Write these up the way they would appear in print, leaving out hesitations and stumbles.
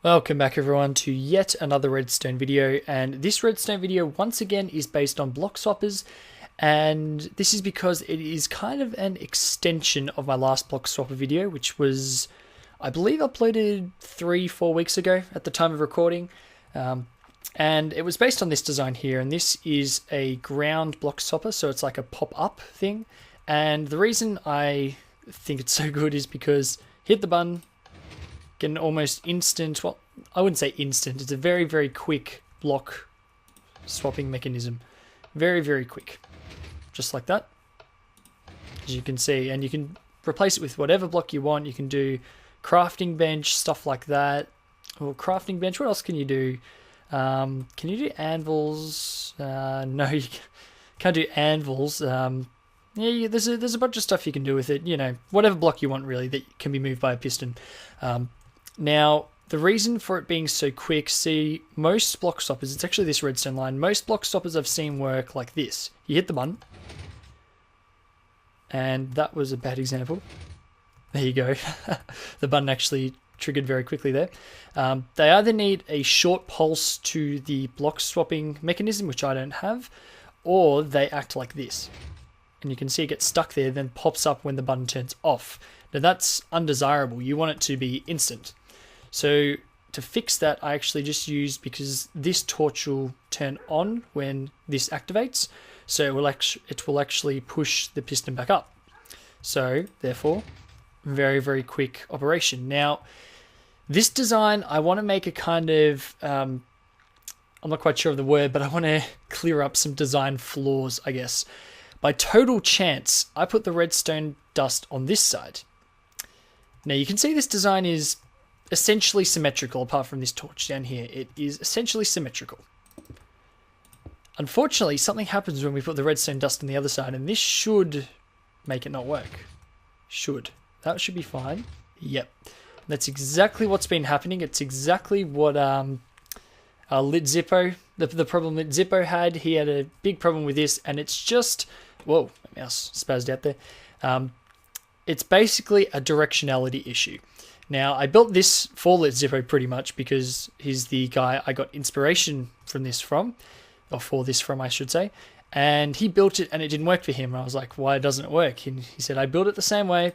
Welcome back everyone to yet another Redstone video, and this Redstone video once again is based on block swappers, and this is because it is kind of an extension of my last block swapper video, which was, I believe, uploaded 3-4 weeks ago at the time of recording, and it was based on this design here, and this is a ground block swapper, so it's like a pop-up thing, and the reason I think it's so good is because hit the button, get an almost instant, well, I wouldn't say instant, it's a very, very quick block swapping mechanism. Very, very quick. Just like that, as you can see. And you can replace it with whatever block you want. You can do crafting bench, stuff like that. Or crafting bench, what else can you do? Can you do anvils? No, you can't do anvils. Yeah, there's a bunch of stuff you can do with it. You know, whatever block you want really that can be moved by a piston. Now, the reason for it being so quick, see, most block stoppers, it's actually this redstone line, most block stoppers I've seen work like this. You hit the button, and that was a bad example. There you go. The button actually triggered very quickly there. They either need a short pulse to the block swapping mechanism, which I don't have, or they act like this. And you can see it gets stuck there, then pops up when the button turns off. Now that's undesirable. You want it to be instant. So to fix that, I actually just used, because this torch will turn on when this activates, so it will actually push the piston back up. So therefore, very, very quick operation. Now, this design, I want to make a kind of, I'm not quite sure of the word, but I want to clear up some design flaws, I guess. By total chance, I put the redstone dust on this side. Now you can see this design is essentially symmetrical, apart from this torch down here. It is essentially symmetrical. Unfortunately, something happens when we put the redstone dust on the other side, and this should make it not work. Should. That should be fine. Yep. That's exactly what's been happening. It's exactly what Lit Zippo, the problem that Zippo had. He had a big problem with this, and it's just, whoa, my mouse spazzed out there. It's basically a directionality issue. Now, I built this for Lit Zippo pretty much because he's the guy I got inspiration from this from, or for this from, I should say. And he built it and it didn't work for him. And I was like, why doesn't it work? And he said, I built it the same way.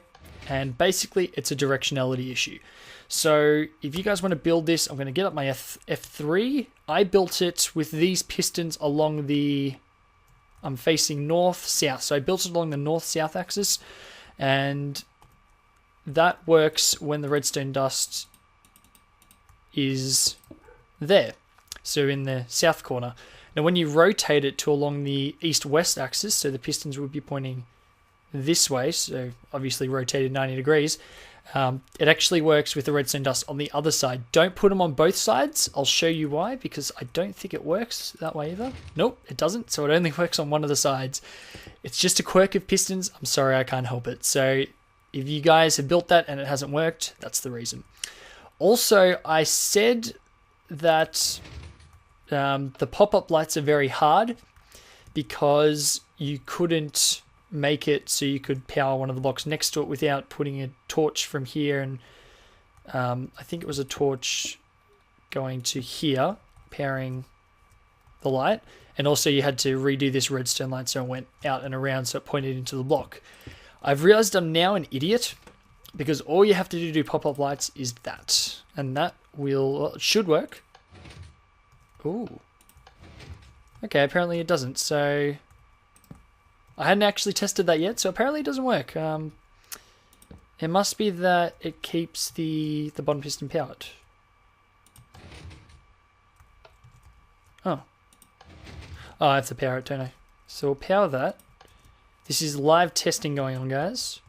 And basically, it's a directionality issue. So if you guys want to build this, I'm going to get up my F3. I built it with these pistons along the, I'm facing north-south. So I built it along the north-south axis. And that works when the redstone dust is there. So in the south corner. Now when you rotate it to along the east-west axis, so the pistons would be pointing this way, so obviously rotated 90 degrees, it actually works with the redstone dust on the other side. Don't put them on both sides. I'll show you why, because I don't think it works that way either. Nope, it doesn't, so it only works on one of the sides. It's just a quirk of pistons. I'm sorry, I can't help it. So if you guys have built that and it hasn't worked, that's the reason. Also, I said that the pop-up lights are very hard because you couldn't make it so you could power one of the blocks next to it without putting a torch from here, and I think it was a torch going to here, powering the light, and also you had to redo this redstone light so it went out and around so it pointed into the block. I've realized I'm now an idiot because all you have to do to do pop-up lights is that, and that will, well, it should work. Ooh. Okay, apparently it doesn't, so I hadn't actually tested that yet, so apparently it doesn't work. It must be that it keeps the bottom piston powered. Oh. Oh, I have to power it, don't I? So we'll power that. This is live testing going on, guys.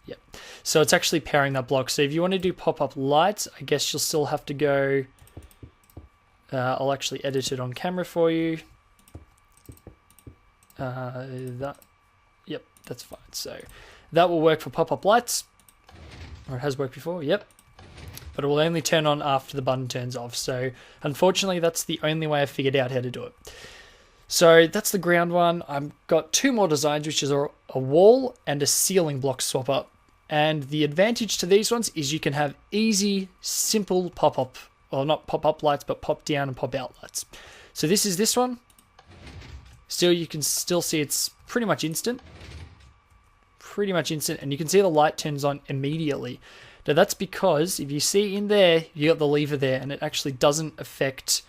Yep. So it's actually powering that block. So if you want to do pop-up lights, I guess you'll still have to go. I'll actually edit it on camera for you. Yep, that's fine. So that will work for pop-up lights. Or it has worked before, yep. But it will only turn on after the button turns off. So unfortunately, that's the only way I've figured out how to do it. So that's the ground one. I've got two more designs, which is a wall and a ceiling block swapper. And the advantage to these ones is you can have easy, simple pop-up, or not pop-up lights, but pop-down and pop-out lights. So this is this one. Still, you can still see it's pretty much instant. Pretty much instant, and you can see the light turns on immediately. Now that's because, if you see in there, you got the lever there, and it actually doesn't affect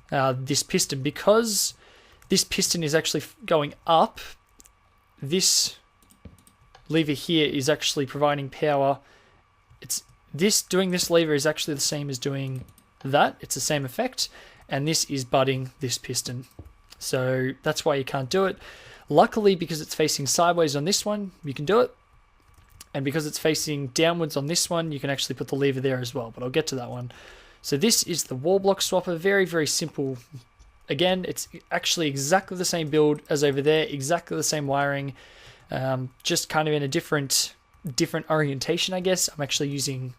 this piston. Because this piston is actually going up, this lever here is actually providing power. Doing this lever is actually the same as doing that. It's the same effect, and this is butting this piston. So that's why you can't do it. Luckily, because it's facing sideways on this one, you can do it. And because it's facing downwards on this one, you can actually put the lever there as well. But I'll get to that one. So this is the wall block swapper. Very, very simple. Again, it's actually exactly the same build as over there. Exactly the same wiring. Just kind of in a different orientation, I guess. I'm actually using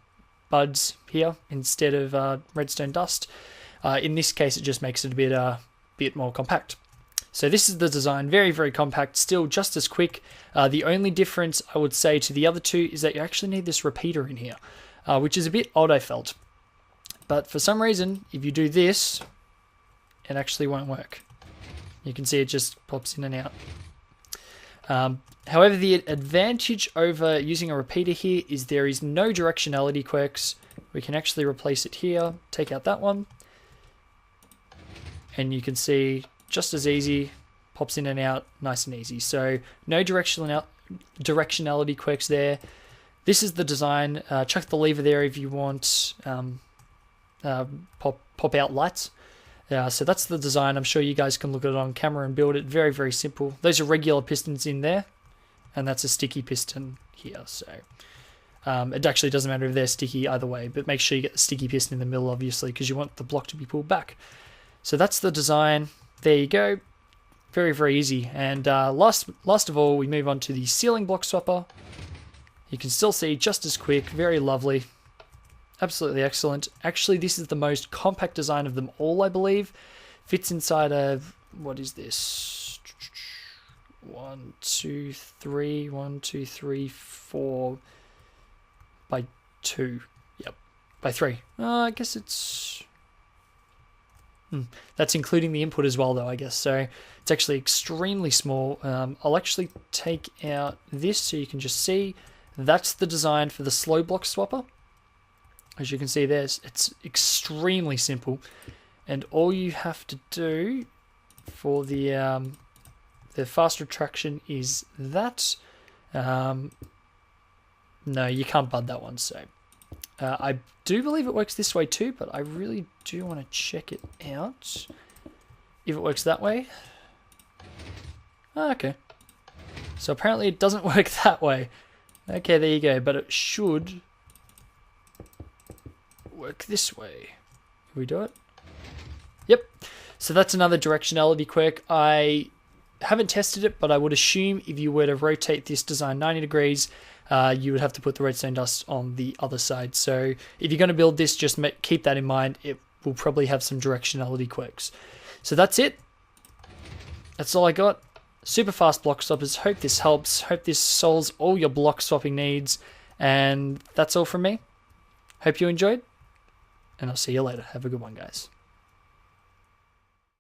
buds here instead of redstone dust. In this case, it just makes it a bit more compact. So this is the design, very, very compact, still just as quick. The only difference I would say to the other two is that you actually need this repeater in here, which is a bit odd, I felt. But for some reason, if you do this, it actually won't work. You can see it just pops in and out. However, the advantage over using a repeater here is there is no directionality quirks. We can actually replace it here, take out that one, and you can see just as easy, pops in and out, nice and easy. So no directionality quirks there. This is the design. Chuck the lever there if you want pop out lights. So that's the design. I'm sure you guys can look at it on camera and build it. Very, very simple. Those are regular pistons in there, and that's a sticky piston here. So it actually doesn't matter if they're sticky either way, but make sure you get the sticky piston in the middle, obviously, because you want the block to be pulled back. So that's the design. There you go. Very, very easy. And last of all, we move on to the ceiling block swapper. You can still see just as quick. Very lovely. Absolutely excellent. Actually, this is the most compact design of them all, I believe. Fits inside of, what is this? 1, 2, 3, 1, 2, 3, 4 by 2. Yep, by 3. I guess it's... That's including the input as well, though, I guess. So it's actually extremely small. I'll actually take out this so you can just see. That's the design for the slow block swapper. As you can see there, it's extremely simple. And all you have to do for the fast retraction is that. No, you can't bud that one, so... I do believe it works this way too, but I really do want to check it out. If it works that way. Okay. So apparently it doesn't work that way. Okay, there you go. But it should work this way. Can we do it? Yep. So that's another directionality quirk. I haven't tested it, but I would assume if you were to rotate this design 90 degrees, you would have to put the redstone dust on the other side. So if you're going to build this, just keep that in mind. It will probably have some directionality quirks. So that's it. That's all I got. Super fast block swappers. Hope this helps. Hope this solves all your block swapping needs. And that's all from me. Hope you enjoyed. And I'll see you later. Have a good one, guys.